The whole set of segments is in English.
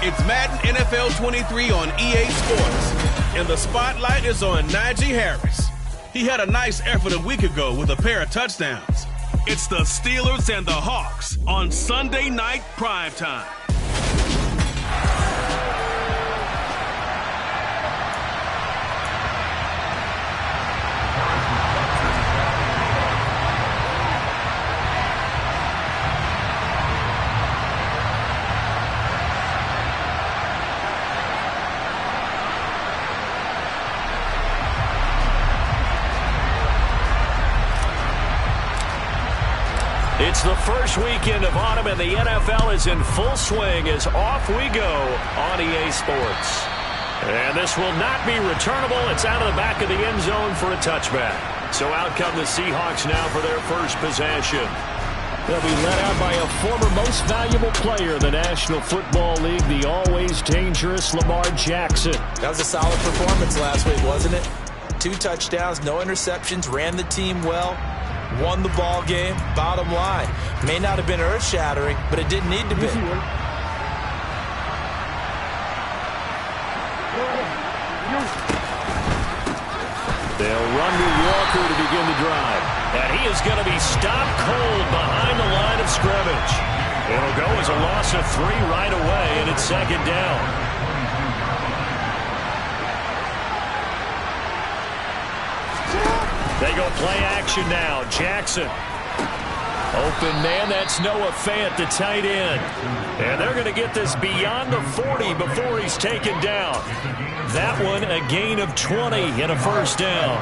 It's Madden NFL 23 on EA Sports, and the spotlight is on Najee Harris. He had a nice effort a week ago with a pair of touchdowns. It's the Steelers and the Hawks on Sunday Night Primetime. It's the first weekend of autumn, and the NFL is in full swing as off we go on EA Sports. And this will not be returnable. It's out of the back of the end zone for a touchback. So out come the Seahawks now for their first possession. They'll be led out by a former most valuable player in the National Football League, the always dangerous Lamar Jackson. That was a solid performance last week, wasn't it? 2 touchdowns, no interceptions, ran the team well. Won the ball game. Bottom line, may not have been earth-shattering, but it didn't need to be. They'll run with Walker to begin the drive. And he is going to be stopped cold behind the line of scrimmage. It'll go as a loss of 3 right away, and it's second down. They go play action now. Jackson. Open man, that's Noah Fant, the tight end. And they're going to get this beyond the 40 before he's taken down. That one a gain of 20 and a first down.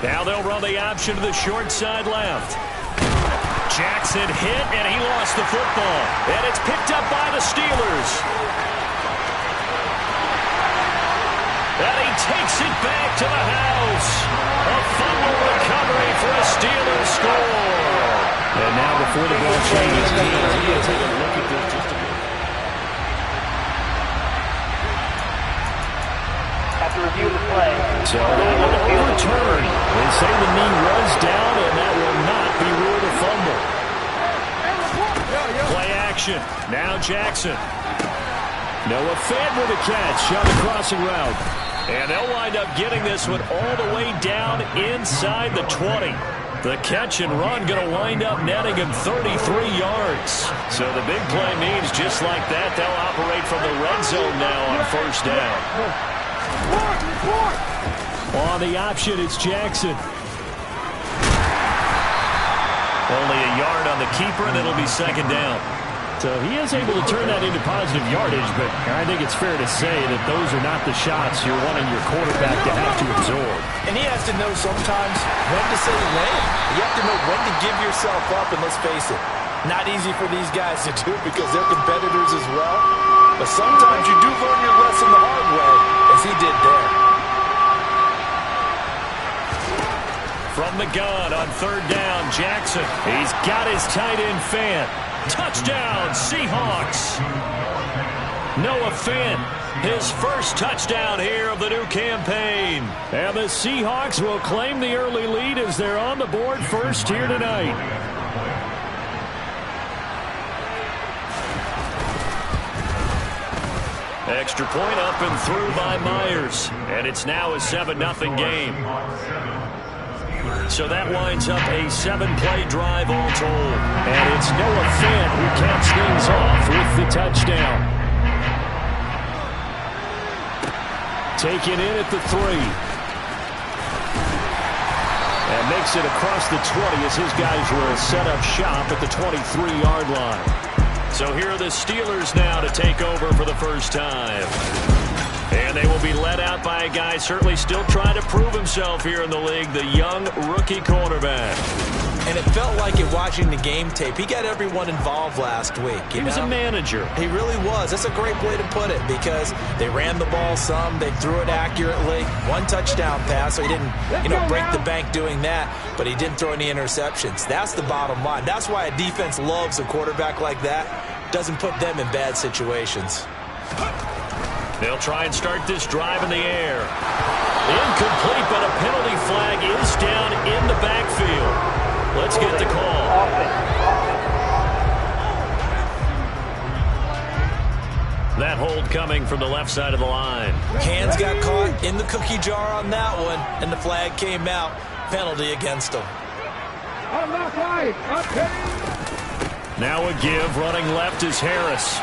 Now they'll run the option to the short side left. Jackson hit, and he lost the football. And it's picked up by the Steelers. And he takes it back to the house. A fumble recovery for a Steelers score. And now before the ball changes hands, we'll take a look at this just a minute. After review the play. So that one overturned. They say the knee was down, and that will not be ruled a fumble. Play action. Now Jackson. Noah Fant with a catch on the crossing route. And they'll wind up getting this one all the way down inside the 20. The catch and run going to wind up netting him 33 yards. So the big play means just like that, they'll operate from the red zone now on first down. On the option, it's Jackson. Only a yard on the keeper, and it'll be second down. So he is able to turn that into positive yardage, but I think it's fair to say that those are not the shots you're wanting your quarterback to have to absorb. And he has to know sometimes when to say when. You have to know when to give yourself up, and let's face it, not easy for these guys to do because they're competitors as well. But sometimes you do learn your lesson the hard way, as he did there. From the gun on third down, Jackson. He's got his tight end Fant. Touchdown, Seahawks. Noah Fant, his first touchdown here of the new campaign. And the Seahawks will claim the early lead as they're on the board first here tonight. Extra point up and through by Myers. And it's now a 7-0 game. So that winds up a 7-play drive all told. And it's Noah Fant who caps things off with the touchdown. Taken in at the 3. And makes it across the 20 as his guys will set up shop at the 23-yard line. So here are the Steelers now to take over for the first time. And they will be led out by a guy certainly still trying to prove himself here in the league, the young rookie cornerback. And it felt like it watching the game tape. He got everyone involved last week. He was a manager. He really was. That's a great way to put it because they ran the ball some. They threw it accurately. 1 touchdown pass, so he didn't break the bank doing that, but he didn't throw any interceptions. That's the bottom line. That's why a defense loves a quarterback like that. Doesn't put them in bad situations. They'll try and start this drive in the air. Incomplete, but a penalty flag is down in the backfield. Let's get the call. coming from the left side of the line. Hands got caught in the cookie jar on that one, and the flag came out. Penalty against him. Now a give. Running left is Harris.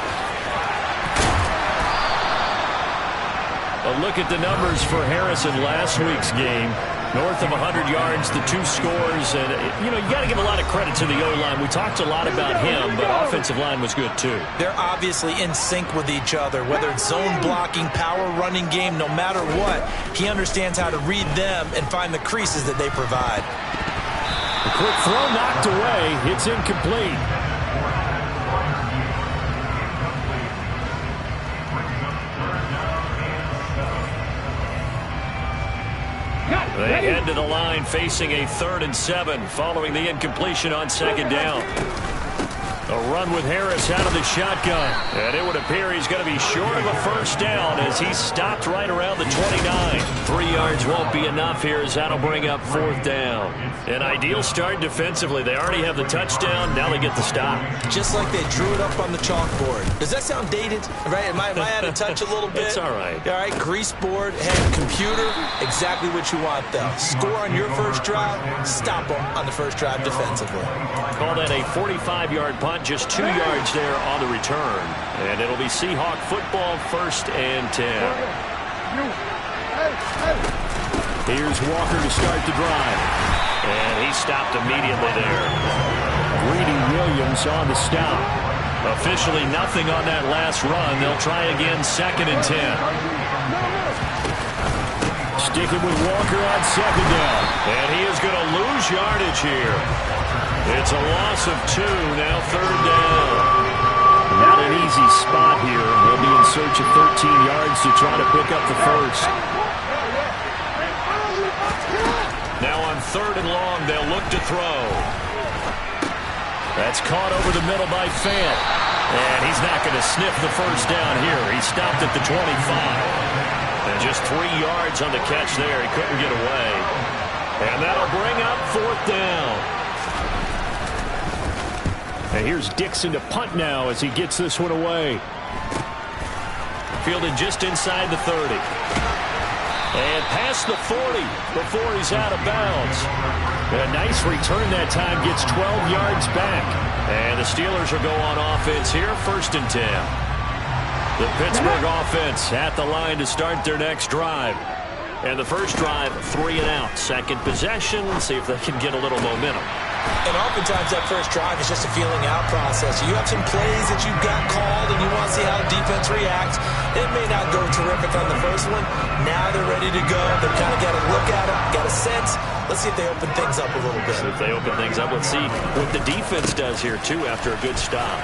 A look at the numbers for Harris in last week's game. North of 100 yards, the 2 scores. And, you got to give a lot of credit to the O-line. We talked a lot about him, but offensive line was good, too. They're obviously in sync with each other, whether it's zone blocking, power running game, no matter what. He understands how to read them and find the creases that they provide. A quick throw knocked away. It's incomplete. They head to the line facing a 3rd and 7 following the incompletion on 2nd down. A run with Harris out of the shotgun. And it would appear he's going to be short of a 1st down as he's stopped right around the 29. 3 yards won't be enough here as that'll bring up 4th down. An ideal start defensively. They already have the touchdown. Now they get the stop. Just like they drew it up on the chalkboard. Does that sound dated? Right? Am I out of touch a little bit? It's all right. All right, grease board, head, computer, exactly what you want, though. Score on your first drive, stop on the first drive defensively. Call that a 45-yard punt, just 2 yards there on the return. And it'll be Seahawk football, 1st and 10. Here's Walker to start the drive. And he stopped immediately there. Greedy Williams on the stop. Officially nothing on that last run. They'll try again 2nd and 10. Sticking with Walker on 2nd down. And he is going to lose yardage here. It's a loss of 2, now 3rd down. Not an easy spot here. We'll be in search of 13 yards to try to pick up the 1st. Now on 3rd and long, they'll look to throw. That's caught over the middle by Fant. And he's not going to sniff the 1st down here. He stopped at the 25. And just 3 yards on the catch there. He couldn't get away. And that'll bring up 4th down. And here's Dixon to punt now as he gets this one away. Fielded just inside the 30. And past the 40 before he's out of bounds. A nice return that time, gets 12 yards back. And the Steelers will go on offense here, 1st and 10. The Pittsburgh offense at the line to start their next drive. And the first drive, 3 and out. Second possession, see if they can get a little momentum. And oftentimes that first drive is just a feeling out process. You have some plays that you've got called and you want to see how the defense reacts. It may not go terrific on the first one. Now they're ready to go. They've kind of got to look at it, got a sense. Let's see if they open things up a little bit. See if they open things up. Let's see what the defense does here, too, after a good stop.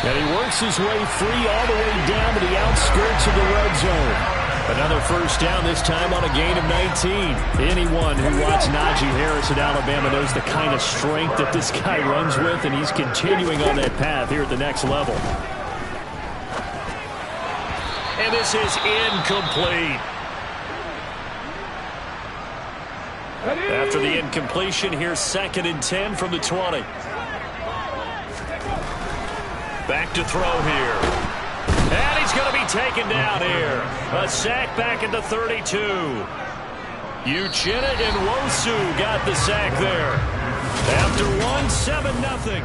And he works his way free all the way down to the outskirts of the red zone. Another first down, this time on a gain of 19. Anyone who watched Najee Harris at Alabama knows the kind of strength that this guy runs with, and he's continuing on that path here at the next level. And this is incomplete. After the incompletion, here's 2nd and 10 from the 20. Back to throw here. And he's going to be taken down here. A sack back at the 32. Uchenna and Nwosu got the sack there. After 1-7-0.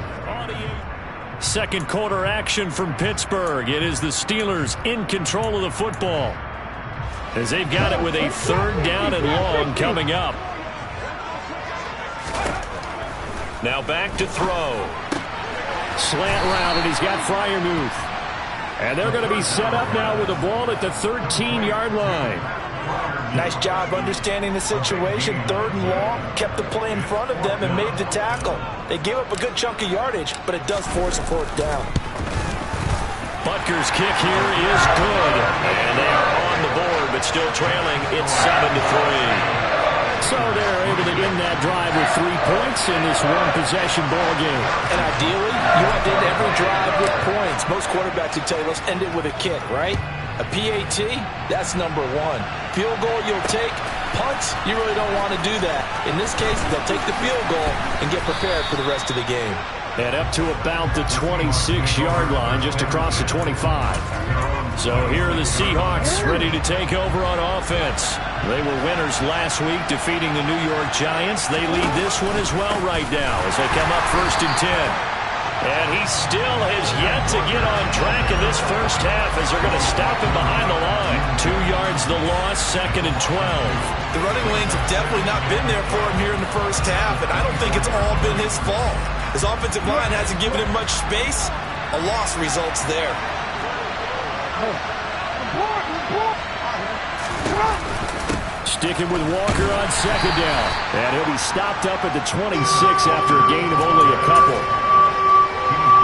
Second quarter action from Pittsburgh. It is the Steelers in control of the football, as they've got it with a 3rd down and long coming up. Now back to throw. Slant route, and he's got Freiermuth. And they're going to be set up now with the ball at the 13-yard line. Nice job understanding the situation. 3rd and long, kept the play in front of them and made the tackle. They gave up a good chunk of yardage, but it does force a 4th down. Butker's kick here is good. And they are on the board, but still trailing. It's 7-3. So they're able to end that drive with 3 points in this one-possession ball game. And ideally, you want to end every drive with points. Most quarterbacks would tell you, let's end it with a kick, right? A PAT, that's number 1. Field goal you'll take. Punts, you really don't want to do that. In this case, they'll take the field goal and get prepared for the rest of the game. And up to about the 26-yard line, just across the 25. So here are the Seahawks ready to take over on offense. They were winners last week, defeating the New York Giants. They lead this one as well right now as they come up 1st and 10. And he still has yet to get on track in this first half as they're going to stop him behind the line. 2 yards the loss, 2nd and 12. The running lanes have definitely not been there for him here in the first half, and I don't think it's all been his fault. His offensive line hasn't given him much space. A loss results there. Sticking with Walker on 2nd down. And he'll be stopped up at the 26 after a gain of only a couple.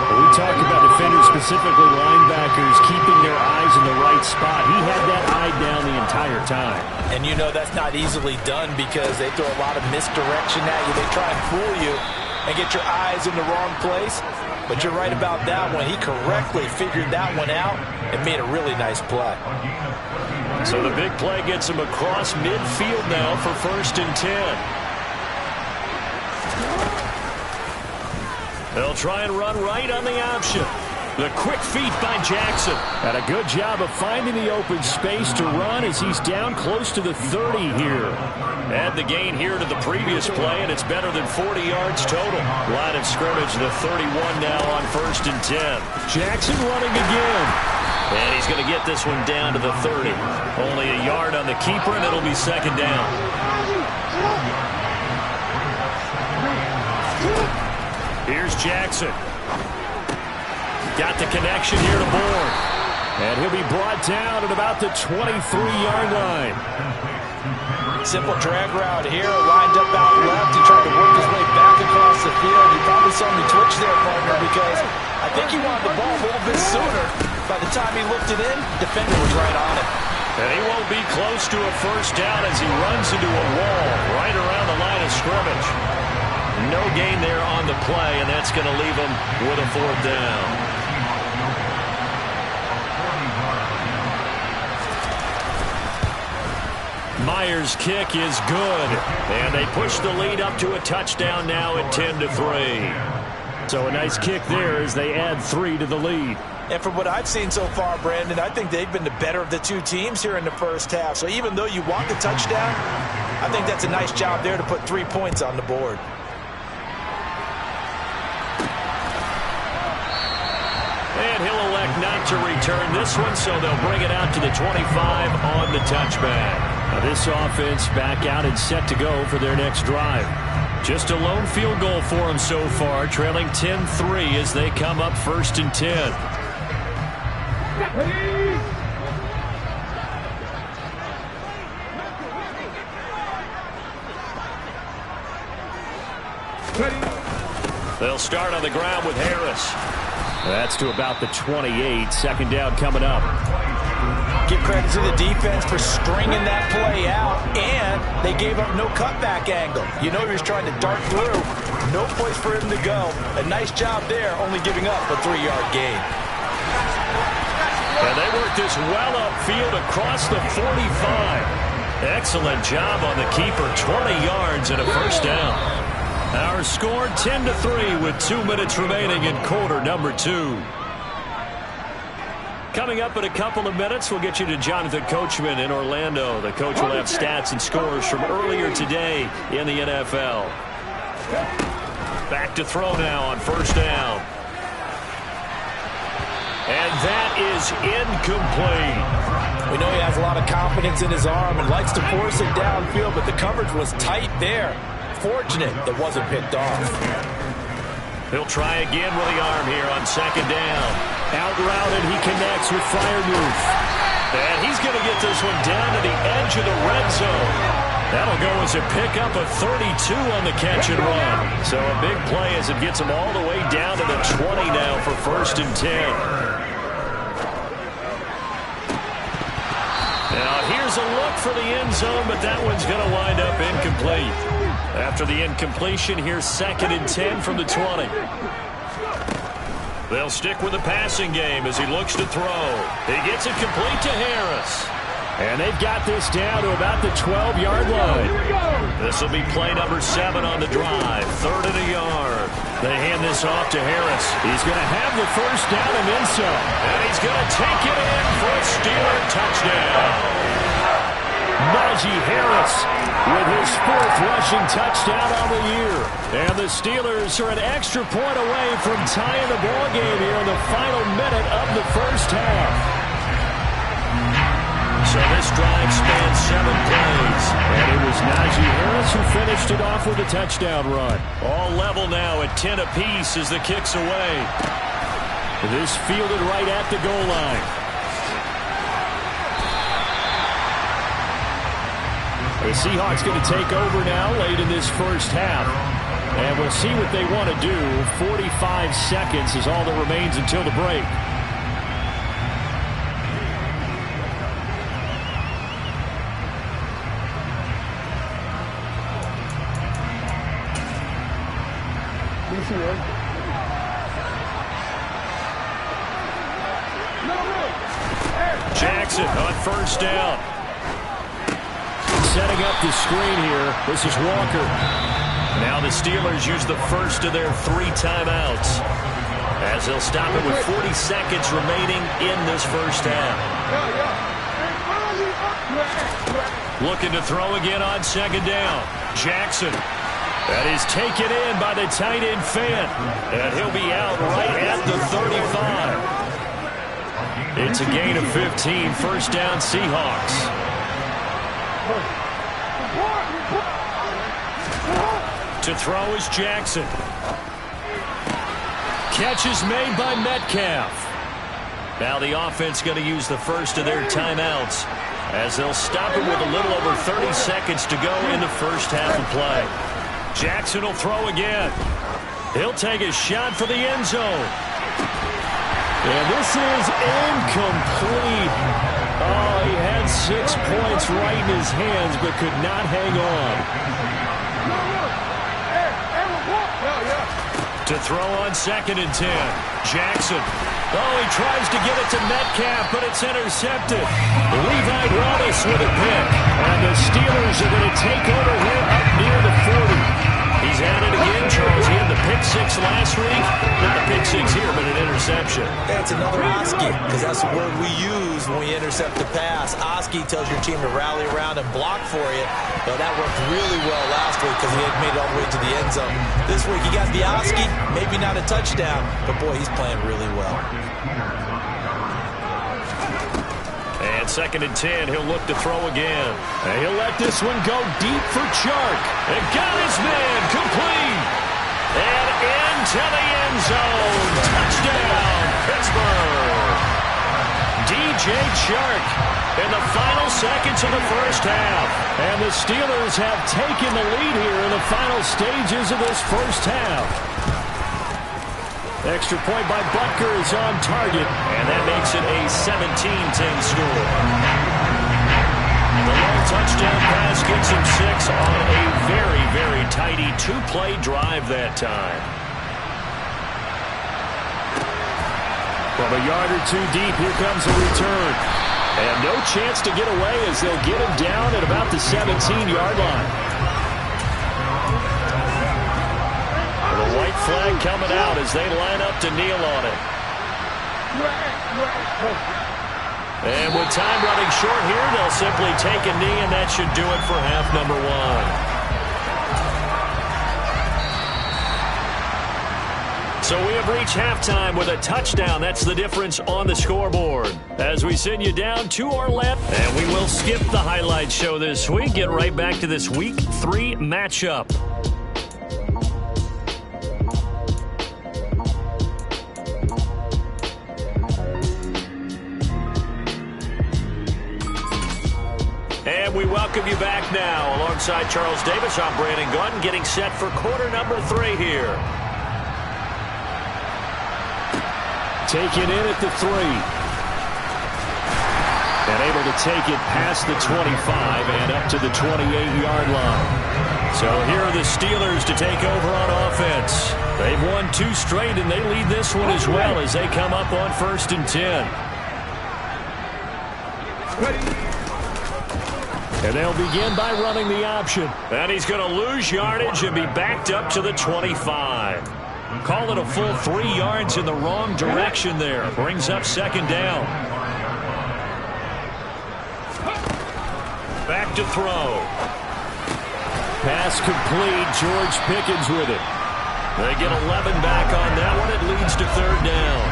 We talk about defenders, specifically linebackers, keeping their eyes in the right spot. He had that eye down the entire time. And you know that's not easily done because they throw a lot of misdirection at you. They try and fool you and get your eyes in the wrong place. But you're right about that one. He correctly figured that one out and made a really nice play. So the big play gets him across midfield now for 1st and 10. They'll try and run right on the option. The quick feet by Jackson. And a good job of finding the open space to run as he's down close to the 30 here. Add the gain here to the previous play, and it's better than 40 yards total. Line of scrimmage, the 31 now on 1st and 10. Jackson running again. And he's going to get this one down to the 30. Only a yard on the keeper, and it'll be 2nd down. Here's Jackson. Got the connection here to Bourne. And he'll be brought down at about the 23-yard line. Simple drag route here, lined up out left. He tried to work his way back across the field. You probably saw me twitch there, partner, because I think he wanted the ball a little bit sooner. By the time he looked it in, defender was right on it. And he won't be close to a 1st down as he runs into a wall right around the line of scrimmage. No gain there on the play, and that's going to leave him with a 4th down. Myers' kick is good, and they push the lead up to a touchdown now at 10-3. So a nice kick there as they add 3 to the lead. And from what I've seen so far, Brandon, I think they've been the better of the two teams here in the first half. So even though you want the touchdown, I think that's a nice job there to put 3 points on the board. And he'll elect not to return this one, so they'll bring it out to the 25 on the touchback. Now this offense back out and set to go for their next drive. Just a lone field goal for them so far, trailing 10-3 as they come up 1st and 10. They'll start on the ground with Harris. That's to about the 28. 2nd down coming up. Give credit to the defense for stringing that play out, and they gave up no cutback angle. You know he was trying to dart through. No place for him to go. A nice job there, only giving up a 3-yard gain. And they work this well upfield across the 45. Excellent job on the keeper. 20 yards and a 1st down. Our score 10-3 with 2 minutes remaining in quarter number 2. Coming up in a couple of minutes, we'll get you to Jonathan Coachman in Orlando. The coach will have stats and scores from earlier today in the NFL. Back to throw now on 1st down. And that is incomplete. We know he has a lot of confidence in his arm and likes to force it downfield, but the coverage was tight there. Fortunate it wasn't picked off. He'll try again with the arm here on 2nd down. Out route, and he connects with Freiermuth. And he's going to get this one down to the edge of the red zone. That'll go as a pickup of 32 on the catch and run. So a big play as it gets him all the way down to the 20 now for 1st and 10. Now here's a look for the end zone, but that one's going to wind up incomplete. After the incompletion, here's 2nd and 10 from the 20. They'll stick with the passing game as he looks to throw. He gets it complete to Harris. And they've got this down to about the 12-yard line. This will be play number 7 on the drive. 3rd and a yard. They hand this off to Harris. He's going to have the first down and then some. And he's going to take it in for a Steeler touchdown. Najee Harris with his 4th rushing touchdown on the year. And the Steelers are an extra point away from tying the ball game here in the final minute of the first half. So this drive spans 7 plays. And it was Najee Harris who finished it off with a touchdown run. All level now at 10 apiece as the kick's away. This fielded right at the goal line. The Seahawks going to take over now late in this first half. And we'll see what they want to do. 45 seconds is all that remains until the break. Jackson on first down. Setting up the screen here. This is Walker. Now the Steelers use the first of their 3 timeouts as they'll stop it with 40 seconds remaining in this first half. Looking to throw again on 2nd down. Jackson. That is taken in by the tight end Fant. And he'll be out right at the 35. It's a gain of 15. First down Seahawks. To throw is Jackson. Catch is made by Metcalf. Now the offense going to use the first of their timeouts as they'll stop it with a little over 30 seconds to go in the first half of play. Jackson will throw again. He'll take a shot for the end zone. And this is incomplete. Oh, he had 6 points right in his hands but could not hang on. To throw on 2nd and 10. Jackson. Oh, he tries to get it to Metcalf, but it's intercepted. Levi Wallace with a pick. And the Steelers are going to take over here up near the 40. He's at it again, Charles. He had the pick 6 last week. Not the pick 6 here, but an interception. That's another Oski, because that's the word we use when we intercept the pass. Oski tells your team to rally around and block for you. But that worked really well last week because he had made it all the way to the end zone. This week he got the Oski, maybe not a touchdown, but boy, he's playing really well. And 2nd and 10, he'll look to throw again. And he'll let this one go deep for Chark. And got his man complete. And into the end zone. Touchdown, Pittsburgh. DJ Chark in the final seconds of the first half. And the Steelers have taken the lead here in the final stages of this first half. Extra point by Butker is on target, and that makes it a 17-10 score. The long touchdown pass gets him 6 on a very, very tidy 2-play drive that time. From a yard or 2 deep, here comes a return. And no chance to get away as they'll get him down at about the 17-yard line. The white flag coming out as they line up to kneel on it. And with time running short here, they'll simply take a knee, and that should do it for half number 1. So we have reached halftime with a touchdown. That's the difference on the scoreboard. As we send you down to our left, and we will skip the highlight show this week. Get right back to this Week 3 matchup. And we welcome you back now. Alongside Charles Davis, I'm Brandon Gaudin, getting set for quarter number 3 here. Taken in at the 3. And able to take it past the 25 and up to the 28-yard line. So here are the Steelers to take over on offense. They've won 2 straight, and they lead this one as well as they come up on 1st and 10. And they'll begin by running the option. And he's going to lose yardage and be backed up to the 25. Call it a full 3 yards in the wrong direction there. Brings up second down. Back to throw. Pass complete. George Pickens with it. They get 11 back on that one. It leads to third down.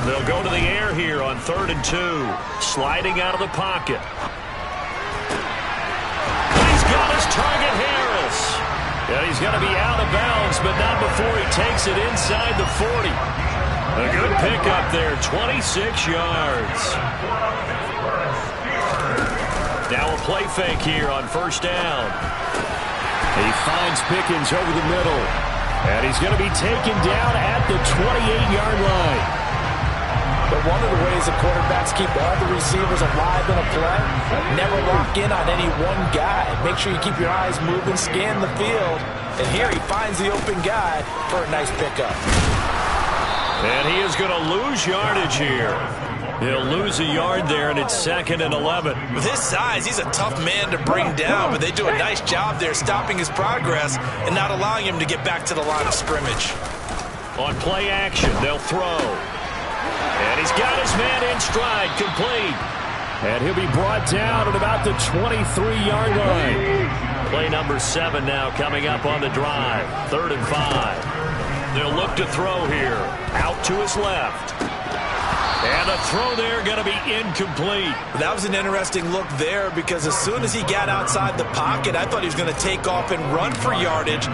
They'll go to the air here on 3rd and 2. Sliding out of the pocket. He's got his target, Harris. Yeah, he's going to be out of bounds, but not before he takes it inside the 40. A good pickup there, 26 yards. Now a play fake here on 1st down. He finds Pickens over the middle. And he's going to be taken down at the 28-yard line. But one of the ways the quarterbacks keep all the receivers alive in a play, never lock in on any one guy. Make sure you keep your eyes moving, scan the field. And here he finds the open guy for a nice pickup. And he is going to lose yardage here. He'll lose a yard there, and it's 2nd and 11. With his size, he's a tough man to bring down, but they do a nice job there stopping his progress and not allowing him to get back to the line of scrimmage. On play action, they'll throw. And he's got his man in stride, complete. And he'll be brought down at about the 23-yard line. Play number 7 now coming up on the drive. 3rd and 5. They'll look to throw here. Out to his left. And the throw there going to be incomplete. That was an interesting look there because as soon as he got outside the pocket, I thought he was going to take off and run for yardage.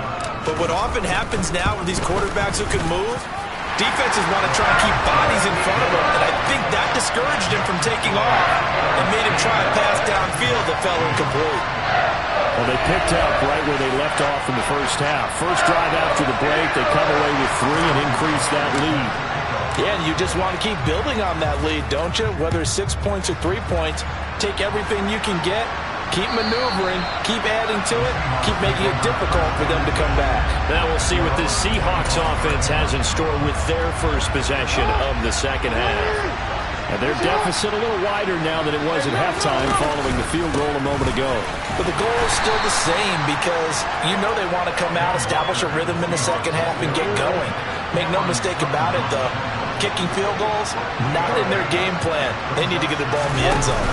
But what often happens now with these quarterbacks who can move, defenses want to try and keep bodies in front of him, and I think that discouraged him from taking off and made him try a pass downfield that fell incomplete. Well, they picked up right where they left off in the first half. First drive after the break, they come away with 3 and increase that lead. Yeah, and you just want to keep building on that lead, don't you? Whether it's 6 points or 3 points, take everything you can get, keep maneuvering, keep adding to it, keep making it difficult for them to come back. Now we'll see what this Seahawks offense has in store with their first possession of the second half. And their deficit a little wider now than it was at halftime following the field goal a moment ago. But the goal is still the same because you know they want to come out, establish a rhythm in the second half, and get going. Make no mistake about it, though. Kicking field goals, not in their game plan. They need to get the ball in the end zone.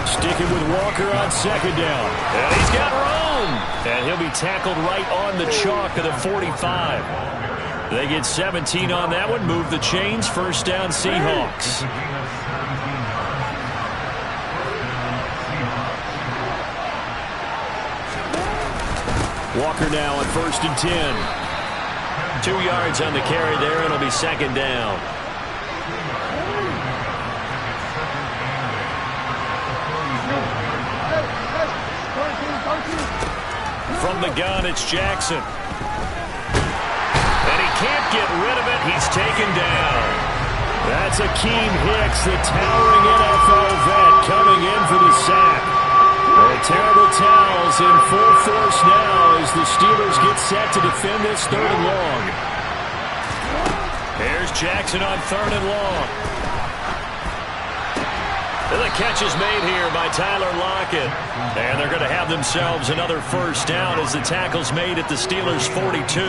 Sticking with Walker on second down. And he's got room. And he'll be tackled right on the chalk of the 45. They get 17 on that one. Move the chains. First down, Seahawks. Walker now on 1st and 10. 2 yards on the carry there. It'll be second down. From the gun, it's Jackson. And he can't get rid of it. He's taken down. That's Akeem Hicks, the towering NFL vet, coming in for the sack. The terrible towels in full force now as the Steelers get set to defend this 3rd and long. Here's Jackson on 3rd and long. And the catch is made here by Tyler Lockett. And they're going to have themselves another first down as the tackle's made at the Steelers' 42.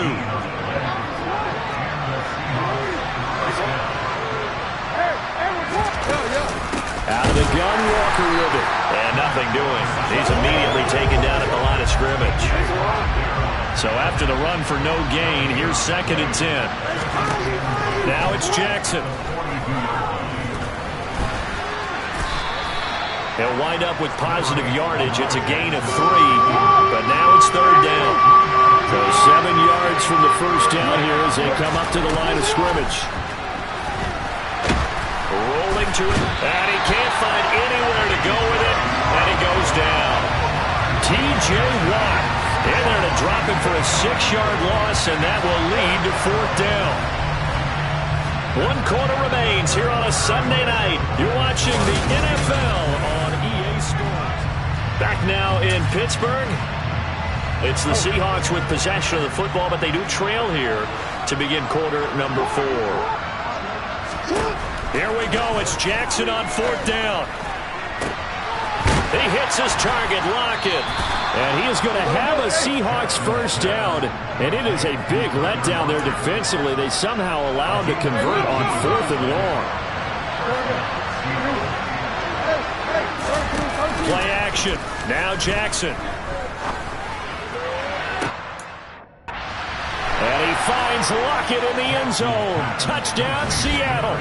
Out of the gun, Walker with it. And nothing doing. He's immediately taken down at the line of scrimmage. So after the run for no gain, here's 2nd and 10. Now it's Jackson. He'll wind up with positive yardage. It's a gain of 3, but now it's 3rd down. So 7 yards from the first down here as they come up to the line of scrimmage. Rolling to it, and he can't find anywhere to go with it, and he goes down. T.J. Watt in there to drop him for a 6-yard loss, and that will lead to 4th down. 1 quarter remains here on a Sunday night. You're watching the NFL on EA Sports. Back now in Pittsburgh. It's the Seahawks with possession of the football, but they do trail here to begin quarter number 4. Here we go. It's Jackson on 4th down. He hits his target, Lockett. And he is going to have a Seahawks first down. And it is a big letdown there defensively. They somehow allow him to convert on 4th and long. Play action. Now Jackson. And he finds Lockett in the end zone. Touchdown, Seattle.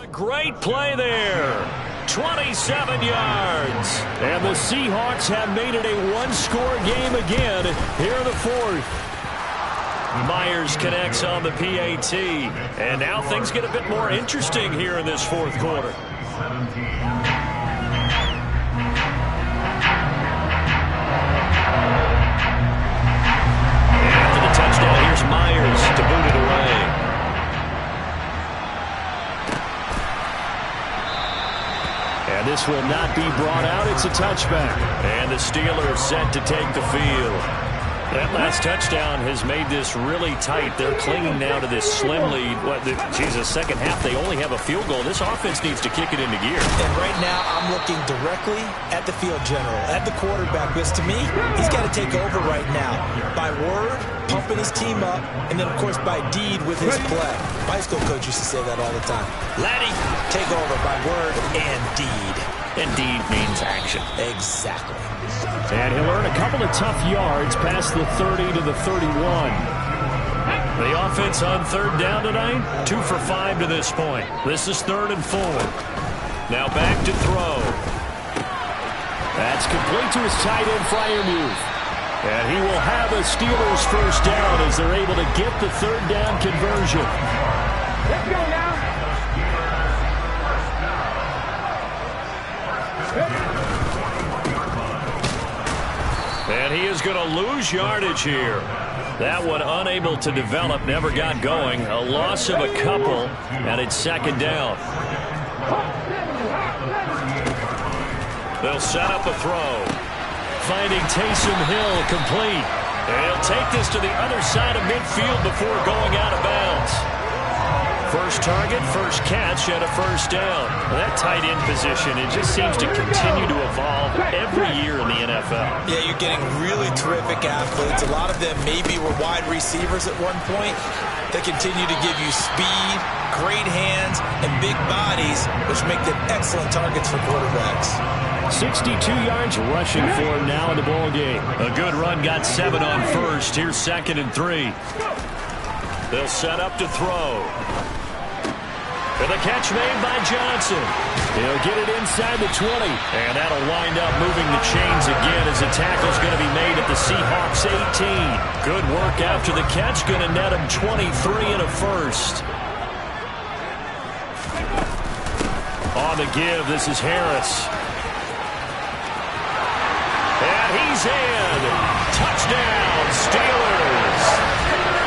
A great play there. 27 yards. And the Seahawks have made it a one-score game again here in the 4th. Myers connects on the PAT. And now things get a bit more interesting here in this 4th quarter. And after the touchdown, here's Myers to boot it away. And this will not be brought out. It's a touchback. And the Steelers set to take the field. That last touchdown has made this really tight. They're clinging now to this slim lead. Second half, they only have a field goal. This offense needs to kick it into gear. And right now, I'm looking directly at the field general, at the quarterback, because to me, he's got to take over right now. By word, pumping his team up, and then, of course, by deed with his play. My high school coach used to say that all the time. Laddie, take over by word and deed. And deed means action. Exactly. And he'll earn a couple of tough yards past the 30 to the 31. The offense on 3rd down tonight, 2 for 5 to this point. This is 3rd and 4. Now back to throw. That's complete to his tight end, Freiermuth. And he will have a Steelers first down as they're able to get the 3rd down conversion. Let's go now. And he is going to lose yardage here. That one unable to develop, never got going. A loss of a couple, and it's 2nd down. They'll set up a throw. Finding Taysom Hill complete. And he'll take this to the other side of midfield before going out of bounds. First target, first catch, and a first down. Well, that tight end position, it just seems to continue to evolve every year in the NFL. Yeah, you're getting really terrific athletes. A lot of them maybe were wide receivers at one point. They continue to give you speed, great hands, and big bodies, which make them excellent targets for quarterbacks. 62 yards rushing for him now in the ball game. A good run, got 7 on first. Here's 2nd and 3. They'll set up to throw. And the catch made by Johnson. He'll get it inside the 20. And that'll wind up moving the chains again as the tackle's going to be made at the Seahawks 18. Good work after the catch. Going to net him 23 and a first. On the give, this is Harris. And he's in. Touchdown, Steelers.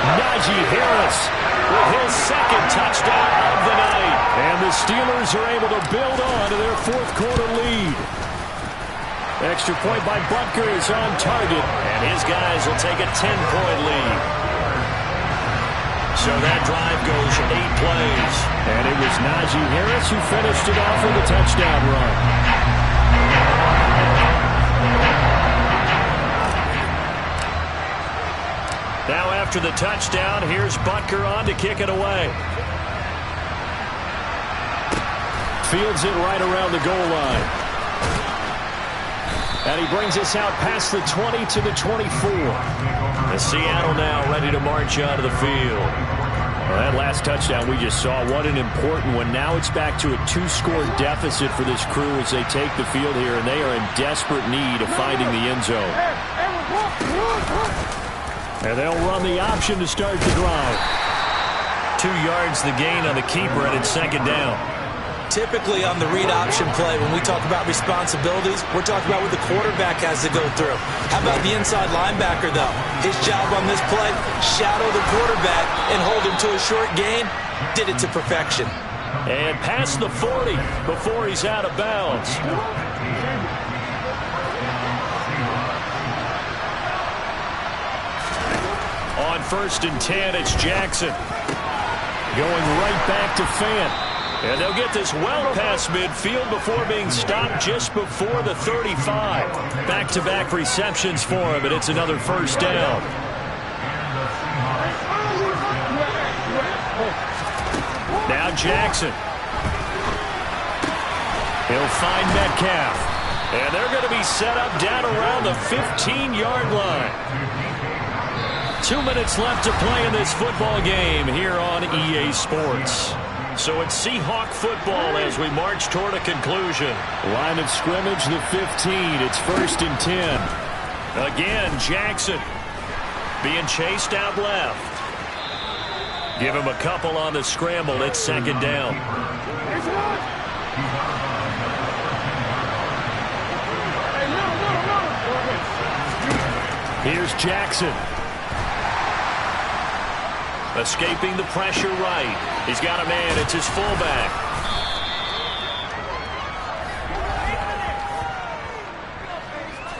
Najee Harris with his 2nd touchdown of the night. And the Steelers are able to build on to their 4th quarter lead. Extra point by Butker is on target. And his guys will take a 10-point lead. So that drive goes 8 plays. And it was Najee Harris who finished it off with a touchdown run. Now after the touchdown, here's Butker on to kick it away. Fields it right around the goal line. And he brings us out past the 20 to the 24. And Seattle now ready to march out of the field. Well, that last touchdown we just saw, what an important one. Now it's back to a 2-score deficit for this crew as they take the field here, and they are in desperate need of finding the end zone. And they'll run the option to start the drive. 2 yards the gain on the keeper, and it's 2nd down. Typically on the read option play, when we talk about responsibilities, we're talking about what the quarterback has to go through. How about the inside linebacker, though? His job on this play, shadow the quarterback and hold him to a short gain. Did it to perfection. And past the 40 before he's out of bounds. 1st and 10. It's Jackson. Going right back to Fant. And they'll get this well past midfield before being stopped just before the 35. Back-to-back receptions for him, and it's another 1st down. Now Jackson. He'll find Metcalf. And they're going to be set up down around the 15-yard line. 2 minutes left to play in this football game here on EA Sports. So it's Seahawk football as we march toward a conclusion. Line of scrimmage, the 15. It's 1st and 10. Again, Jackson being chased out left. Give him a couple on the scramble. It's 2nd down. Here's Jackson. Escaping the pressure right. He's got a man. It's his fullback.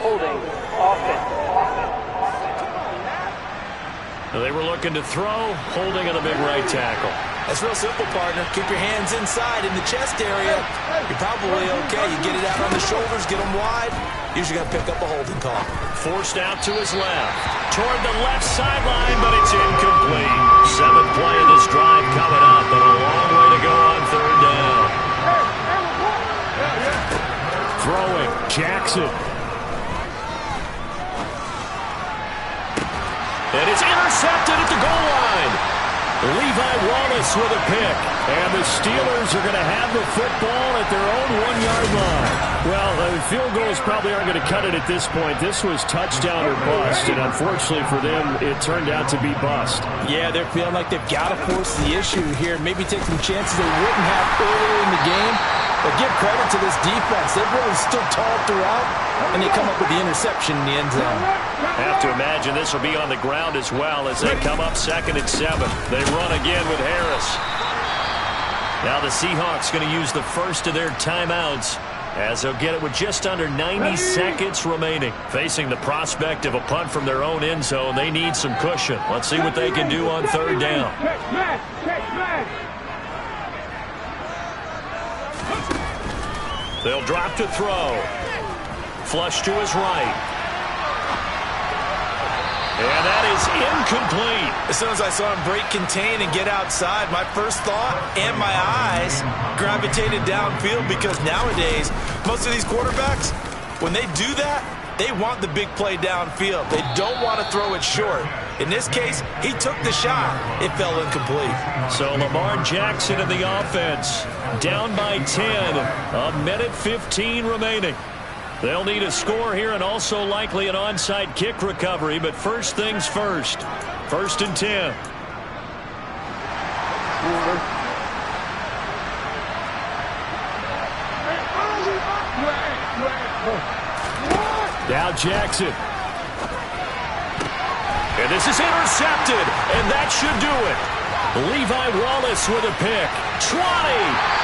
Holding. Offense. They were looking to throw. Holding on the big right tackle. That's real simple, partner. Keep your hands inside in the chest area. You're probably okay. You get it out on the shoulders, get them wide. Usually going to pick up a holding call. Forced out to his left. Toward the left sideline, but it's incomplete. 7th play of this drive coming up, and a long way to go on 3rd down. Throwing, Jackson. And it's intercepted at the goal line. Levi Wallace with a pick. And the Steelers are going to have the football at their own 1-yard line. Well, the field goals probably aren't going to cut it at this point. This was touchdown or bust, and unfortunately for them, it turned out to be bust. Yeah, they're feeling like they've got to force the issue here. Maybe take some chances they wouldn't have earlier in the game. But give credit to this defense. They've really stood tall throughout, and they come up with the interception in the end zone. Have to imagine this will be on the ground as well as they come up 2nd and 7. They run again with Harris. Now the Seahawks going to use the first of their timeouts as they'll get it with just under 90 seconds remaining. Facing the prospect of a punt from their own end zone, they need some cushion. Let's see what they can do on 3rd down. They'll drop to throw. Flush to his right. And that is incomplete. As soon as I saw him break contain and get outside, my first thought and my eyes gravitated downfield, because nowadays, most of these quarterbacks, when they do that, they want the big play downfield. They don't want to throw it short. In this case, he took the shot. It fell incomplete. So Lamar Jackson in the offense, down by 10, 1:15 remaining. They'll need a score here and also likely an onside kick recovery, but first things first. 1st and 10. Now Jackson. And this is intercepted, and that should do it. Levi Wallace with a pick. 20.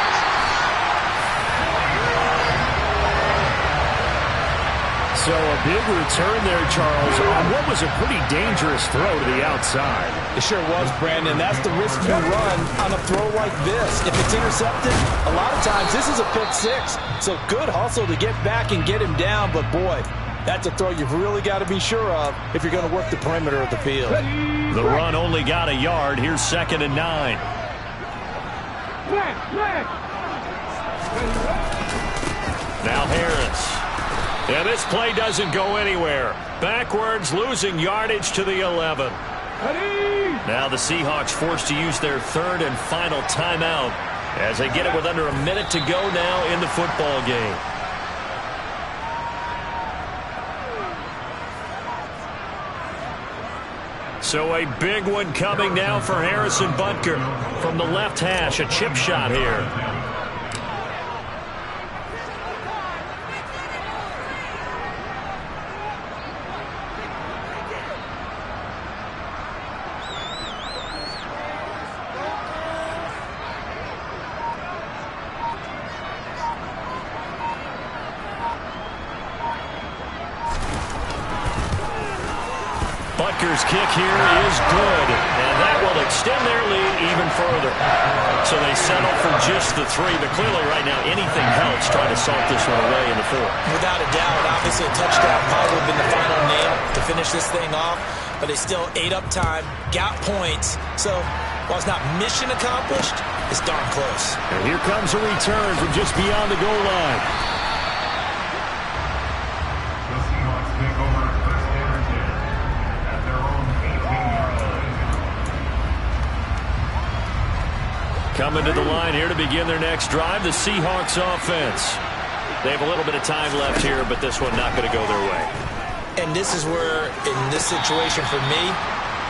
So a big return there, Charles, on what was a pretty dangerous throw to the outside. It sure was, Brandon. That's the risk you run on a throw like this. If it's intercepted, a lot of times this is a pick 6. So good hustle to get back and get him down. But, boy, that's a throw you've really got to be sure of if you're going to work the perimeter of the field. The run only got a yard. Here's 2nd and 9. Now Harris. And this play doesn't go anywhere. Backwards, losing yardage to the 11. Now the Seahawks forced to use their 3rd and final timeout as they get it with under a minute to go now in the football game. So a big one coming now for Harrison Butker from the left hash, a chip shot here. Butker's kick here is good, and that will extend their lead even further. So they settle for just the 3, but clearly right now anything helps trying to salt this one away in the 4th. Without a doubt, obviously a touchdown probably would have been the final nail to finish this thing off, but they still ate up time, got points. So while it's not mission accomplished, it's darn close. And here comes a return from just beyond the goal line. Coming to the line here to begin their next drive, the Seahawks offense. They have a little bit of time left here, but this one not going to go their way. And this is where, in this situation for me,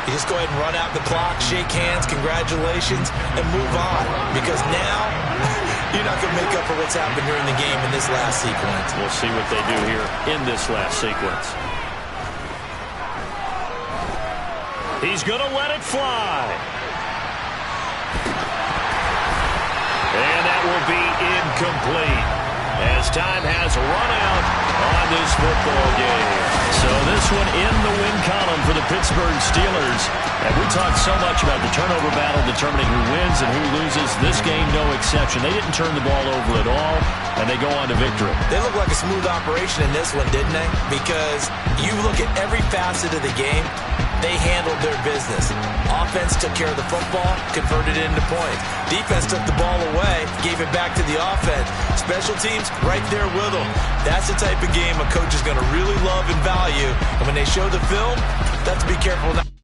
you just go ahead and run out the clock, shake hands, congratulations, and move on. Because now, you're not going to make up for what's happened during the game in this last sequence. We'll see what they do here in this last sequence. He's going to let it fly. And that will be incomplete as time has run out on this football game. So this one in the win column for the Pittsburgh Steelers. And we talked so much about the turnover battle determining who wins and who loses. This game, no exception. They didn't turn the ball over at all, and they go on to victory. They look like a smooth operation in this one, didn't they? Because you look at every facet of the game, they handled their business. Offense took care of the football, converted it into points. Defense took the ball away, gave it back to the offense. Special teams, right there with them. That's the type of game a coach is going to really love and value. And when they show the film, that's to be careful